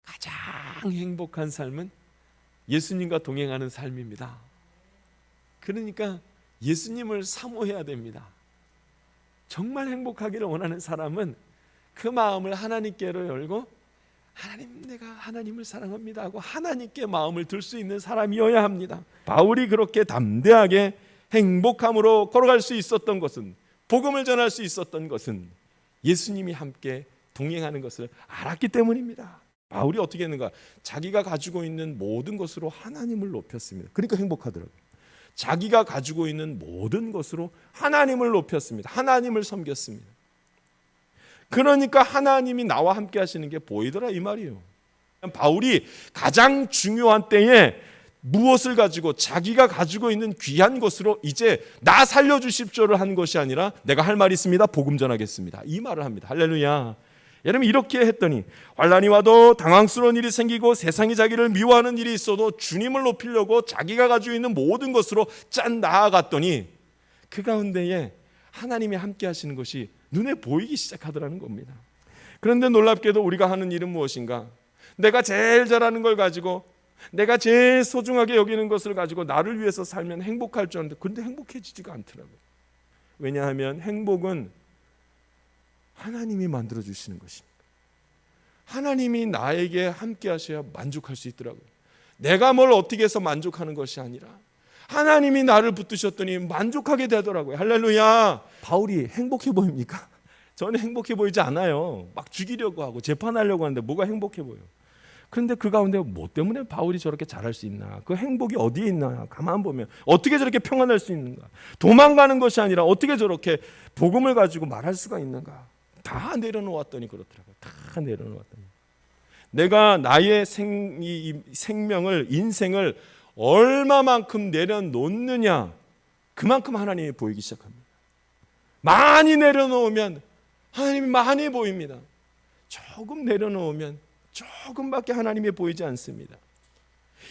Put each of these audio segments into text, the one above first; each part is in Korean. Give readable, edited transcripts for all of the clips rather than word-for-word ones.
가장 행복한 삶은 예수님과 동행하는 삶입니다. 그러니까 예수님을 사모해야 됩니다. 정말 행복하기를 원하는 사람은 그 마음을 하나님께로 열고 하나님, 내가 하나님을 사랑합니다 하고 하나님께 마음을 들 수 있는 사람이어야 합니다. 바울이 그렇게 담대하게 행복함으로 걸어갈 수 있었던 것은, 복음을 전할 수 있었던 것은 예수님이 함께 동행하는 것을 알았기 때문입니다. 바울이 어떻게 했는가? 자기가 가지고 있는 모든 것으로 하나님을 높였습니다. 그러니까 행복하더라고요. 자기가 가지고 있는 모든 것으로 하나님을 높였습니다. 하나님을 섬겼습니다. 그러니까 하나님이 나와 함께 하시는 게 보이더라 이 말이에요. 바울이 가장 중요한 때에 무엇을 가지고, 자기가 가지고 있는 귀한 것으로 이제 나 살려주십시오를 한 것이 아니라 내가 할 말이 있습니다, 복음 전하겠습니다, 이 말을 합니다. 할렐루야. 여러분, 이렇게 했더니 환난이 와도 당황스러운 일이 생기고 세상이 자기를 미워하는 일이 있어도 주님을 높이려고 자기가 가지고 있는 모든 것으로 나아갔더니 그 가운데에 하나님이 함께 하시는 것이 눈에 보이기 시작하더라는 겁니다. 그런데 놀랍게도 우리가 하는 일은 무엇인가? 내가 제일 잘하는 걸 가지고, 내가 제일 소중하게 여기는 것을 가지고 나를 위해서 살면 행복할 줄 알았는데, 그런데 행복해지지가 않더라고요. 왜냐하면 행복은 하나님이 만들어주시는 것입니다. 하나님이 나에게 함께 하셔야 만족할 수 있더라고요. 내가 뭘 어떻게 해서 만족하는 것이 아니라 하나님이 나를 붙드셨더니 만족하게 되더라고요. 할렐루야. 바울이 행복해 보입니까? 저는 행복해 보이지 않아요. 막 죽이려고 하고 재판하려고 하는데 뭐가 행복해 보여요. 그런데 그 가운데 뭐 때문에 바울이 저렇게 잘할 수 있나? 그 행복이 어디에 있나? 가만 보면 어떻게 저렇게 평안할 수 있는가? 도망가는 것이 아니라 어떻게 저렇게 복음을 가지고 말할 수가 있는가? 다 내려놓았더니 그렇더라고요. 다 내려놓았더니 내가 나의 생명을, 인생을 얼마만큼 내려놓느냐, 그만큼 하나님이 보이기 시작합니다. 많이 내려놓으면 하나님이 많이 보입니다. 조금 내려놓으면 조금밖에 하나님이 보이지 않습니다.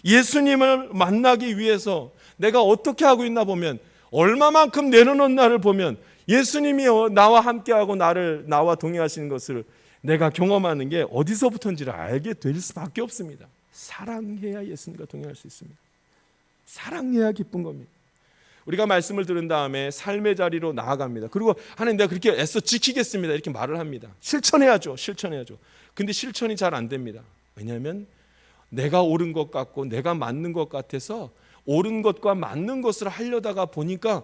예수님을 만나기 위해서 내가 어떻게 하고 있나 보면, 얼마만큼 내려놓나를 보면 예수님이 나와 함께하고 나와 동행하시는 것을 내가 경험하는 게 어디서부터인지를 알게 될 수밖에 없습니다. 사랑해야 예수님과 동행할 수 있습니다. 사랑해야 기쁜 겁니다. 우리가 말씀을 들은 다음에 삶의 자리로 나아갑니다. 그리고 하나님, 내가 그렇게 애써 지키겠습니다, 이렇게 말을 합니다. 실천해야죠. 근데 실천이 잘 안 됩니다. 왜냐하면 내가 옳은 것 같고 내가 맞는 것 같아서 옳은 것과 맞는 것을 하려다가 보니까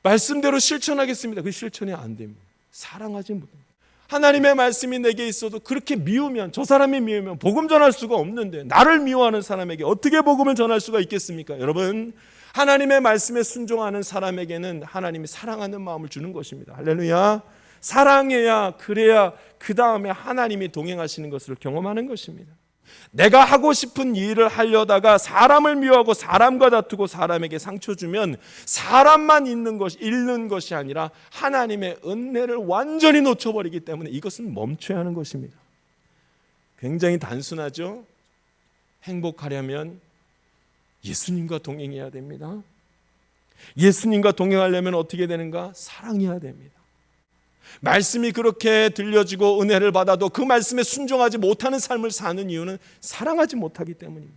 말씀대로 실천하겠습니다. 그 실천이 안 됩니다. 사랑하지 못합니다. 하나님의 말씀이 내게 있어도 그렇게 미우면, 저 사람이 미우면 복음 전할 수가 없는데, 나를 미워하는 사람에게 어떻게 복음을 전할 수가 있겠습니까? 여러분, 하나님의 말씀에 순종하는 사람에게는 하나님이 사랑하는 마음을 주는 것입니다. 할렐루야. 사랑해야, 그래야 그 다음에 하나님이 동행하시는 것을 경험하는 것입니다. 내가 하고 싶은 일을 하려다가 사람을 미워하고 사람과 다투고 사람에게 상처 주면 사람만 잃는 것이 아니라 하나님의 은혜를 완전히 놓쳐버리기 때문에 이것은 멈춰야 하는 것입니다. 굉장히 단순하죠? 행복하려면 예수님과 동행해야 됩니다. 예수님과 동행하려면 어떻게 되는가? 사랑해야 됩니다. 말씀이 그렇게 들려지고 은혜를 받아도 그 말씀에 순종하지 못하는 삶을 사는 이유는 사랑하지 못하기 때문입니다.